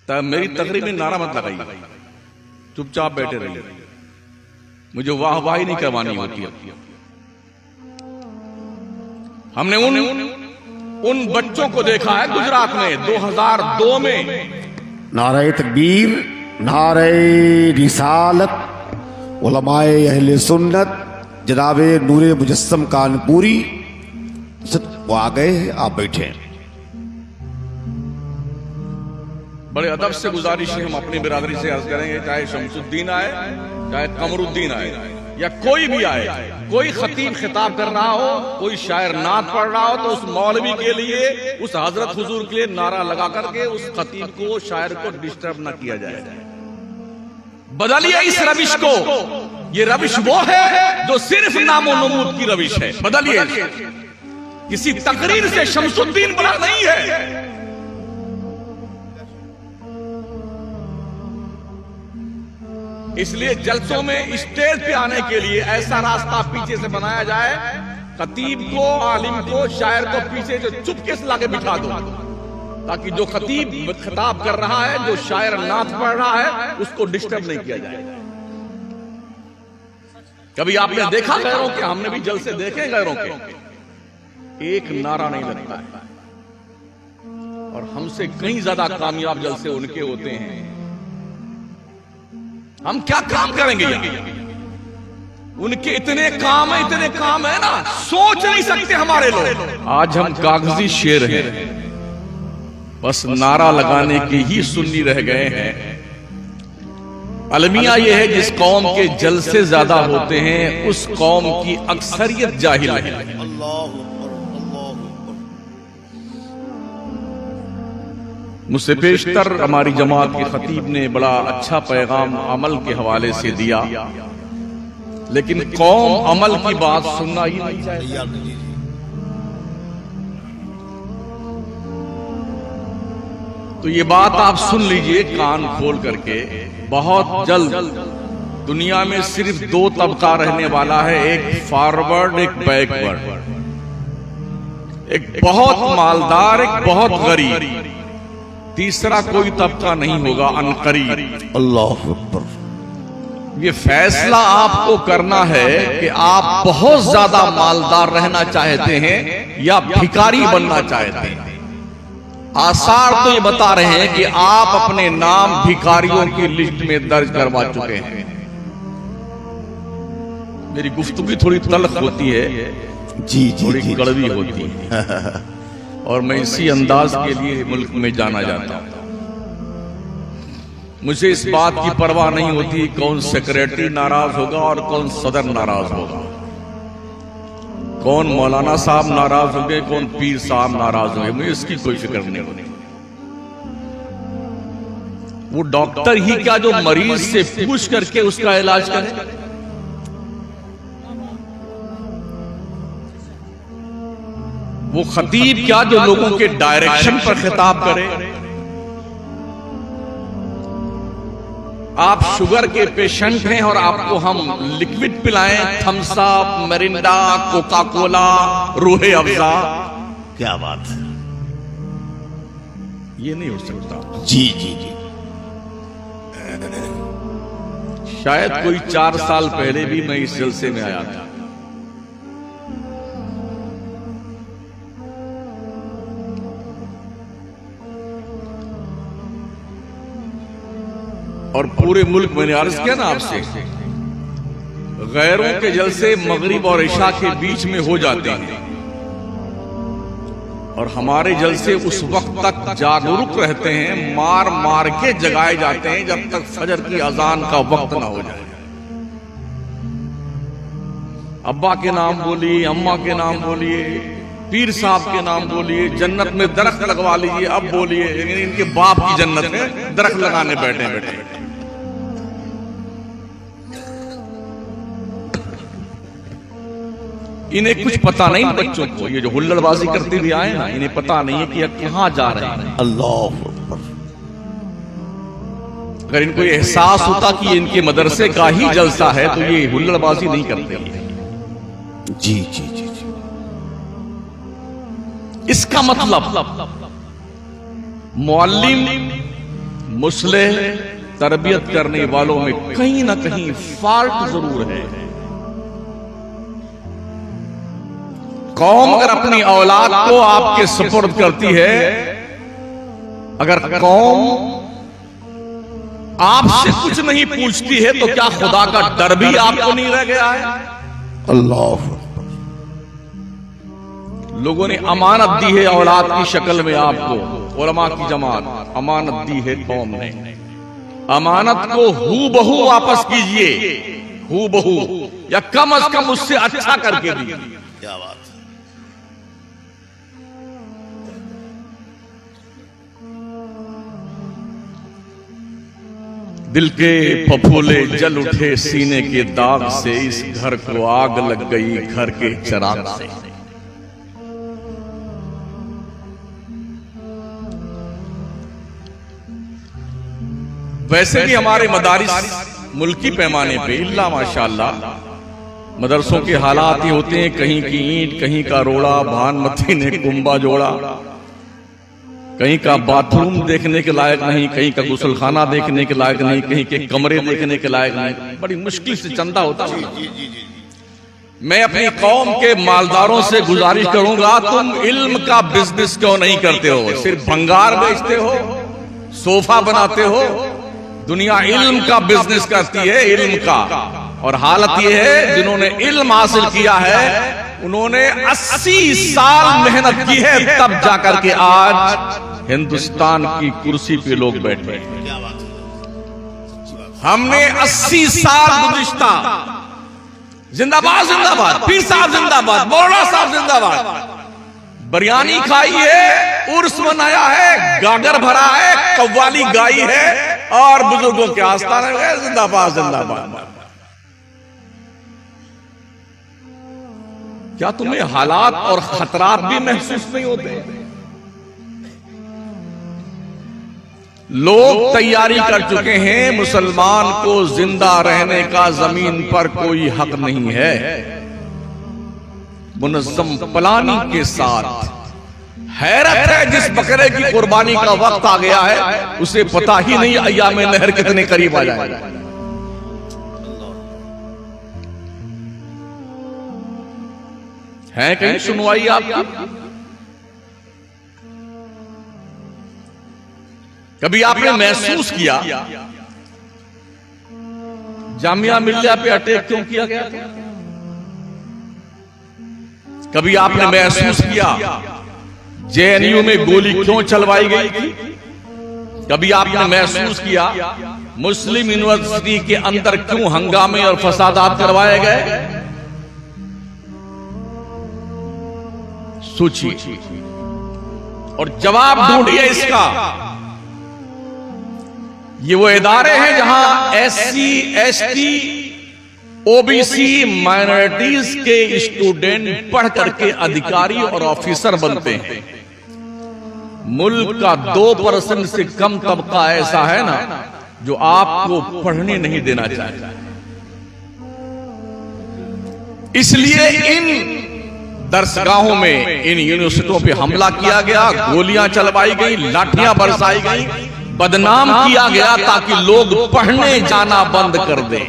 तब मेरी तकरीर में नारा मत लगाइए, चुपचाप बैठे रहिए, मुझे वाहवाही नहीं करवानी होती है। हमने उन बच्चों को देखा है गुजरात में 2002 में, नारे तकबीर, नारे रिसालत, उलमाए अहले सुन्नत जनाबे नूरे मुजस्सम कानपुरी वो आ गए, आप बैठे। बड़े अदब से गुजारिश है, हम अपनी बिरादरी से अर्ज करेंगे, चाहे शमसुद्दीन आए, चाहे कमरुद्दीन आए, या कोई भी आए, कोई खतीब खिताब कर रहा हो, कोई शायर नात पढ़ रहा हो, तो उस मौलवी के लिए, उस हजरत हुजूर के लिए नारा लगा करके उस खतीब को, शायर को डिस्टर्ब ना किया जाए। बदलिए इस रविश को, ये रविश वो है जो सिर्फ नामो नमूद की रविश है, बदलिए। किसी तकरीर से शमसुद्दीन बना नहीं है। इसलिए जलसों में स्टेज पे आने के लिए ऐसा रास्ता पीछे से बनाया जाए, खतीब को, आलिम को, शायर को पीछे से चुपके से लाके बिठा दो, ताकि जो खतीब खिताब कर रहा है, जो शायर नात पढ़ रहा है, उसको डिस्टर्ब नहीं किया जाए। कभी आपने देखा गैरों के, हमने भी जलसे देखे गैरों के, एक नारा नहीं लगता है, और हमसे कहीं ज्यादा कामयाब जलसे उनके होते हैं। हम क्या काम करेंगे यहाँ? उनके इतने काम है ना, सोच नहीं सकते हमारे लोग। आज हम कागजी शेर हैं, बस नारा लगाने के ही सुन्नी रह गए हैं। अलमिया यह है, जिस कौम के जलसे ज्यादा होते हैं उस कौम की अक्सरियत जाहिल है। मुझसे पेशतर हमारी जमात के खतीब ने बड़ा अच्छा पैगाम अमल के हवाले से दिया, लेकिन कौम अमल की बात सुनना ही नहीं चाहती। तो ये बात आप सुन लीजिए कान खोल करके, बहुत जल्द दुनिया में सिर्फ दो तबका रहने वाला है, एक फॉरवर्ड, एक बैकवर्ड, एक बहुत मालदार, एक बहुत गरीब, तीसरा कोई तबका नहीं होगा अनकरीब। अल्लाह अकबर। ये फैसला आपको करना है कि आप बहुत ज्यादा मालदार रहना चाहते हैं या भिखारी बनना चाहते हैं। आसार तो ये बता रहे हैं कि आप अपने नाम भिखारियों की लिस्ट में दर्ज करवा चुके हैं। मेरी गुफ्तगू थोड़ी तल्ख होती है, जी थोड़ी कड़वी होती है, और मैं इसी अंदाज के लिए मुल्क में जाना जाता हूं। मुझे इस बात की परवाह नहीं होती कौन सेक्रेटरी नाराज होगा और कौन सदर नाराज होगा, कौन मौलाना साहब नाराज होंगे, कौन पीर साहब नाराज होंगे, मुझे इसकी कोई फिक्र नहीं होती। वो डॉक्टर ही क्या जो मरीज से पूछ करके उसका इलाज करे? वो खतीब क्या जो लोगों के डायरेक्शन पर खिताब करे? आप शुगर के पेशेंट हैं और आपको हम लिक्विड पिलाएं, Thums Up, Mirinda, Coca Cola, Rooh Afza? क्या बात है, ये नहीं हो सकता। जी जी जी। शायद कोई 4 साल पहले भी मैं इस जलसे में आया था, और पूरे मुल्क, मैंने अर्ज किया ना आपसे, गैरों के जलसे मगरिब और इशा के बीच में हो जाते हैं, और हमारे जलसे उस वक्त तक जागरूक रहते हैं, मार मार के जगाए जाते हैं जब तक फजर की अजान का वक्त ना हो जाए। अब्बा के नाम बोलिए, अम्मा के नाम बोलिए, पीर साहब के नाम बोलिए, जन्नत में दरख्त लगवा लीजिए, अब बोलिए, लेकिन इनके बाप की जन्नत में दरख्त लगाने बैठे बैठे। इन्हें कुछ पता नहीं बच्चों को, ये जो हुल्लड़बाजी करते हुए आए ना, इन्हें पता नहीं है कि ये कहां जा रहे हैं। अल्लाह अकबर। अगर इनको एहसास होता कि इनके मदरसे का ही जलसा है तो ये हुल्लड़बाजी नहीं करते। जी जी जी जी। इसका मतलब मुअल्लिम मुस्लिह तरबियत करने वालों में कहीं ना कहीं फॉल्ट जरूर है। कौम अगर अपनी औलाद को आपके सुपुर्द करती है, अगर कौम आपसे कुछ नहीं पूछती है, तो क्या खुदा का डर भी आपको नहीं रह गया है? अल्लाह। लोगों ने अमानत दी है औलाद की शक्ल में आपको, उलमा की जमात अमानत दी है कौम ने। अमानत को हू बहू वापस कीजिए, हू बहू, या कम अज कम उससे अच्छा करके दीजिए। क्या बात है। दिल के फफूले जल उठे सीने के दाग से, इस घर को आग लग गई घर के चिराग से। वैसे भी हमारे मदारिस मुल्की पैमाने पे इल्ला माशाअल्लाह मदरसों के हालात ही होते हैं, कहीं की ईंट, कहीं का रोड़ा, भानमती ने कुंबा जोड़ा, कहीं का बाथरूम देखने के लायक नहीं, कहीं का गुसलखाना देखने के लायक नहीं, कहीं के कमरे देखने के लायक नहीं। बड़ी मुश्किल से चंदा होता है। मैं अपनी कौम के मालदारों से गुजारिश करूंगा, तुम इल्म का बिजनेस क्यों नहीं करते हो? सिर्फ भंगार बेचते हो, सोफा बनाते हो। दुनिया इल्म का बिजनेस करती है, इल्म का। और हालत यह है, जिन्होंने इल्म हासिल किया है उन्होंने 80 साल मेहनत की है, तब जाकर के आज हिंदुस्तान की कुर्सी पे लोग बैठे। हमने 80 साल गुज़िश्ता, जिंदाबाद जिंदाबाद, पीर साहब जिंदाबाद, मौलाना साहब जिंदाबाद, बिरयानी खाई है, उर्स मनाया है, गागर भरा है, कव्वाली गाई है और बुजुर्गों के आस्थान में गए, जिंदाबाद जिंदाबाद। क्या तुम्हें हालात और खतरात भी महसूस नहीं होते? लोग तैयारी कर चुके हैं, मुसलमान को जिंदा रहने का जमीन पर कोई हक नहीं है। मुनज़्ज़म प्लानिंग के साथ। हैरत है, जिस बकरे की कुर्बानी का वक्त आ गया है उसे पता ही नहीं अय्याम नहर कितने करीब आ जाएगा। है कहीं सुनवाई आपकी? कभी आपने महसूस किया जामिया मिल्लिया पे अटैक क्यों किया गया? कभी आपने महसूस किया जेएनयू में गोली क्यों चलवाई गई थी? कभी आपने महसूस किया मुस्लिम यूनिवर्सिटी के अंदर क्यों हंगामे और फसादात करवाए गए? सोचिए और जवाब ढूंढिए इसका। ये वो इदारे हैं जहां एससी, एसटी, ओबीसी, माइनॉरिटीज के स्टूडेंट पढ़ करके अधिकारी और ऑफिसर बनते हैं। मुल्क का 2% से कम तबका ऐसा है ना जो आपको पढ़ने नहीं देना चाहता। इसलिए इन दरसगाहों में, इन यूनिवर्सिटियों पे हमला किया गया, गोलियां चलवाई गई, लाठियां बरसाई गई, बदनाम किया गया ताकि लोग पढ़ने जाना बंद कर दें।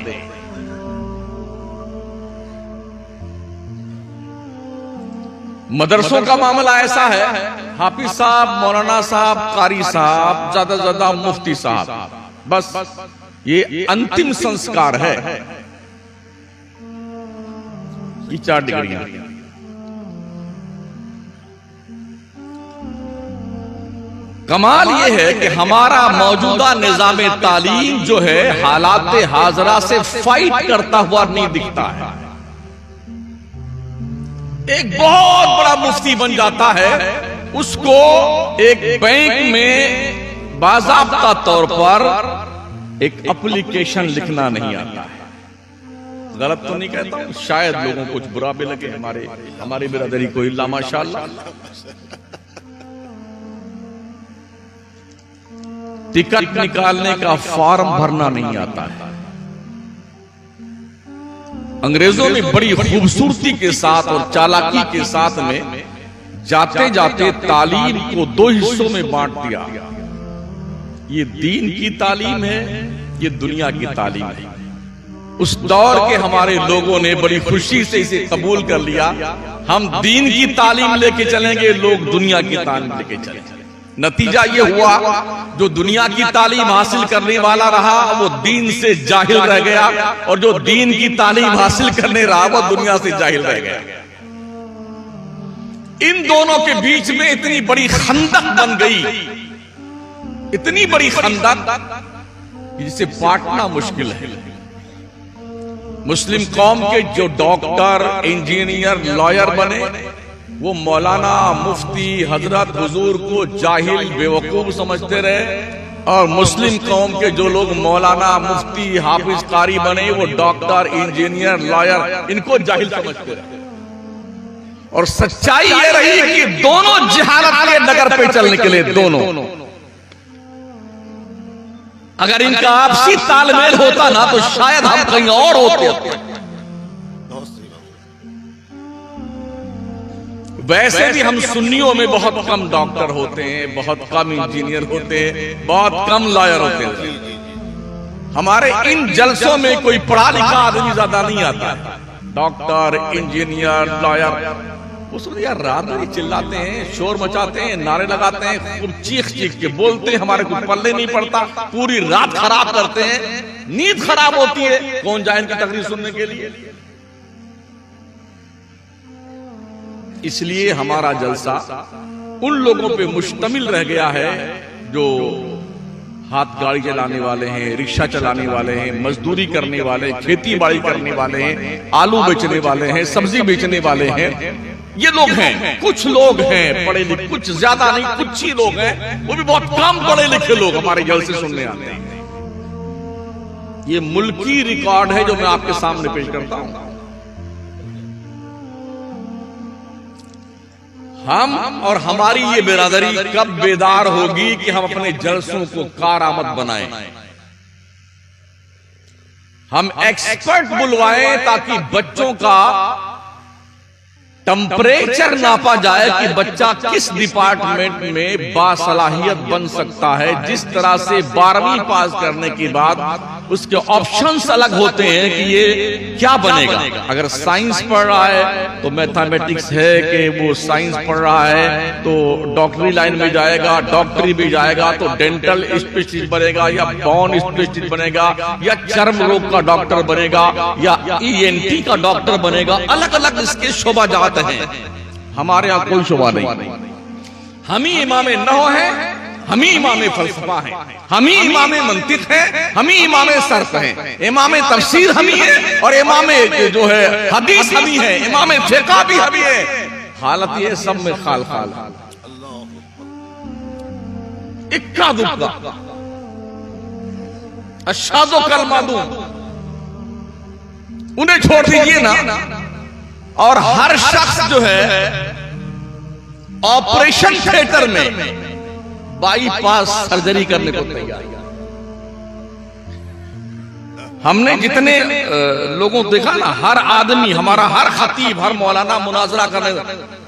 मदरसों का मामला ऐसा है, हाफिज साहब, मौलाना साहब, कारी साहब, ज्यादा से ज्यादा मुफ्ती साहब, बस ये अंतिम संस्कार है। ये 4 डिग्रियां। कमाल ये है कि हमारा मौजूदा निजाम तालीम जो है हालात हाजरा से फाइट करता हुआ नहीं दिखता है। एक बहुत बड़ा मुफ्ती बन जाता है, उसको एक बैंक में बाज़ाब्ता तौर पर एक एप्लीकेशन लिखना नहीं आता है। गलत तो नहीं कहता हूं, शायद लोगों को कुछ बुरा भी लगे, हमारी बिरादरी को इल्ला माशाअल्लाह। टिकट निकालने का फॉर्म भरना नहीं आता है। अंग्रेजों ने बड़ी खूबसूरती के साथ और चालाकी के साथ में जाते जाते तालीम को 2 हिस्सों में बांट दिया। ये दीन की तालीम है, ये दुनिया की तालीम है। उस दौर के हमारे लोगों ने बड़ी खुशी से इसे कबूल कर लिया। हम दीन की तालीम लेके चलेंगे, लोग दुनिया की तालीम लेके चलेंगे। नतीजा ये हुआ, जो दुनिया की तालीम हासिल करने वाला रहा वो दीन से जाहिल रह गया, और जो दीन की तालीम हासिल करने रहा वो दुनिया से जाहिल रह गया। इन दोनों के बीच में इतनी बड़ी खंदक बन गई, इतनी बड़ी खंदक जिसे पाटना मुश्किल है। मुस्लिम कौम के जो डॉक्टर, इंजीनियर, लॉयर बने, वो मौलाना, मुफ्ती, हजरत, हुजूर को जाहिल, बेवकूफ समझते रहे, और मुस्लिम कौम के जो लोग मौलाना, मुफ्ती, हाफिज, कारी बने, वो डॉक्टर, इंजीनियर, लॉयर, इनको जाहिल समझते रहे। और सच्चाई ये रही कि दोनों जहालत के नगर पे चल निकले, दोनों। अगर इनका आपसी तालमेल होता ना तो शायद हम कहीं और होते। वैसे भी हम सुन्नियों में बहुत कम डॉक्टर होते हैं, बहुत कम इंजीनियर होते हैं, बहुत कम लॉयर होते हैं। हमारे इन जलसों में कोई पढ़ा लिखा आदमी ज्यादा नहीं आता। डॉक्टर, इंजीनियर, लॉयर, वो सब यार रात भर चिल्लाते हैं, शोर मचाते हैं, नारे लगाते हैं, खूब चीख चीख के बोलते हैं, हमारे कुछ पल्ले नहीं पड़ता, पूरी रात खराब करते हैं, नींद खराब होती है। कौन जाए इनकी तकरीर सुनने के लिए? इसलिए हमारा जलसा उन लोगों पे मुश्तमिल रह गया है जो हाथ गाड़ी चलाने वाले हैं, रिक्शा चलाने वाले हैं, मजदूरी करने वाले, खेती बाड़ी करने वाले हैं, आलू बेचने वाले हैं, सब्जी बेचने वाले हैं। ये लोग हैं, कुछ लोग हैं पढ़े लिखे, कुछ ज्यादा नहीं, कुछ ही लोग हैं, वो भी बहुत कम पढ़े लिखे लोग हमारे जलसे सुनने आते हैं। ये मुल्की रिकॉर्ड है जो मैं आपके सामने पेश करता हूं। हम और हमारी ये बिरादरी कब बेदार होगी कि हम अपने जलसों को कारआमद बनाएं, हम एक्सपर्ट बुलवाएं ताकि बच्चों का टेम्परेचर नापा जाए कि बच्चा किस डिपार्टमेंट में बासलाहियत बन सकता है। जिस तरह से 12वीं पास करने के बाद उसके ऑप्शंस अलग होते हैं कि ये क्या बनेगा। अगर साइंस पढ़ रहा है तो मैथमेटिक्स है कि वो साइंस पढ़ रहा है तो डॉक्टरी लाइन में जाएगा, डॉक्टरी भी जाएगा तो डेंटल स्पेशलिस्ट बनेगा, या बोन स्पेशलिस्ट बनेगा, या चर्म रोग का डॉक्टर बनेगा, या ENT का डॉक्टर बनेगा। अलग अलग इसके शोबा जात हैं। हमारे यहां कोई शोबा नहीं। हम ही इमाम नहव हैं, हम ही इमाम फलसफा हैं, हम ही इमाम मंतिक हैं, हम ही इमाम सर्फ हैं, इमाम तफसीर हम ही हैं, और इमाम जो है हदीस हम ही हैं, इमाम फिक़ह भी हम ही हैं। हालत ये सब में खाल खाल, इक्का दुक्का, अशादो कल मादूम, उन्हें छोड़ दीजिए ना। और हर शख्स जो है ऑपरेशन थिएटर में बाईपास सर्जरी करने को तैयार। हमने जितने लोगों को देखा ना, हर आदमी, हमारा हर खतीब, हर मौलाना मुनाजरा करने,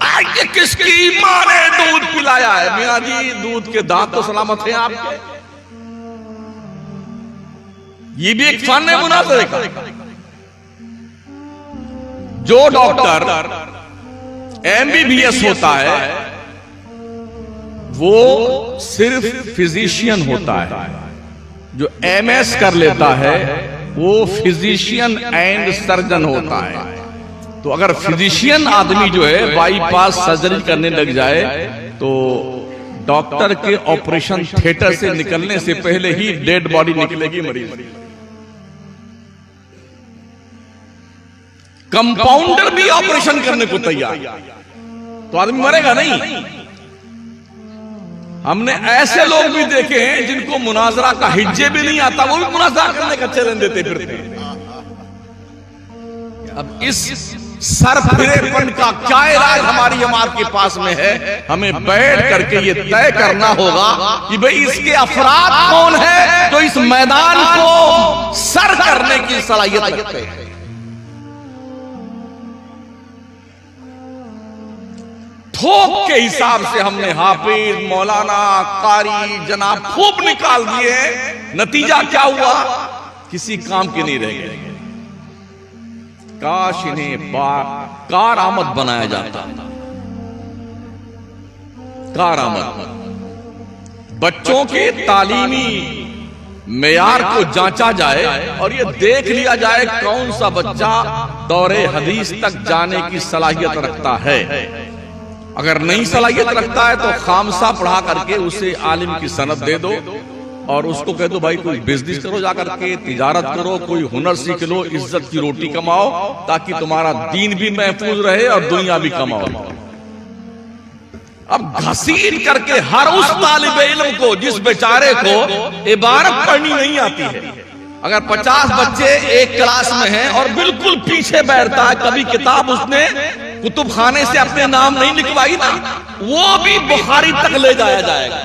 आज किसकी मां ने दूध पिलाया है? मियां जी दूध के दांत तो सलामत हैं आपके। ये भी एक फन है मुनाजरे का। जो डॉक्टर MBBS होता है वो सिर्फ फिजिशियन होता है, जो MS कर लेता है वो फिजिशियन एंड सर्जन होता है। तो अगर फिजिशियन आदमी जो है बाईपास सर्जरी करने लग जाए तो डॉक्टर के ऑपरेशन थिएटर से निकलने से पहले ही डेड बॉडी निकलेगी मरीज। कंपाउंडर भी ऑपरेशन करने को तैयार, तो आदमी मरेगा नहीं। हमने ऐसे लोग भी देखे हैं जिनको मुनाजरा का हिज्जे भी नहीं आता, वो भी मुनाजरा करने का चैलेंज देते फिरते। अब इस सरफिरेपन का क्या इलाज हमारी जमात के पास में है? हमें बैठ करके ये तय करना होगा कि भाई इसके अफराद कौन है जो इस मैदान को सर करने की सलाहियत रखते हैं। थोक के हिसाब से हमने हाफिज, मौलाना, कारी, जनाब खूब निकाल दिए। नतीजा क्या हुआ? किसी काम के नहीं रह गए। काश इन्हें कारआमद बनाया जाता। कारआमद, बच्चों के तालीमी मेयार को जांचा जाए और ये देख लिया जाए कौन सा बच्चा दौरे हदीस तक जाने की सलाहियत रखता है। अगर नहीं सलाहियत रखता है तो खामसा पढ़ा करके उसे आलिम की सनद दे दो और उसको कह दो भाई कोई बिजनेस करो, जाकर के तिजारत करो, कोई हुनर सीख लो, इज्जत की रोटी कमाओ, ताकि तुम्हारा दीन भी महफूज रहे और दुनिया भी कमाओ। अब घसीट करके हर उस तालिब इल्म को जिस बेचारे को इबारत पढ़नी नहीं आती है, अगर 50 बच्चे एक क्लास में हैं और बिल्कुल पीछे बैठता है, कभी किताब उसने कुतुब खाने से अपने नाम नहीं लिखवाई ना, वो भी बुखारी तक ले जाया जाएगा।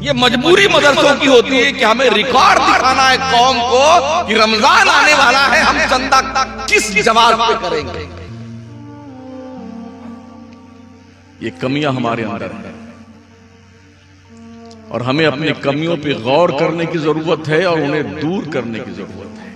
ये मजबूरी मदरसों की होती है कि हमें रिकॉर्ड दिखाना है कौम को कि रमजान आने वाला है, हम चंदा किस जवाब पे करेंगे। ये कमियां हमारे अंदर हैं और हमें अपनी कमियों पे गौर करने की जरूरत है और उन्हें दूर करने की जरूरत है।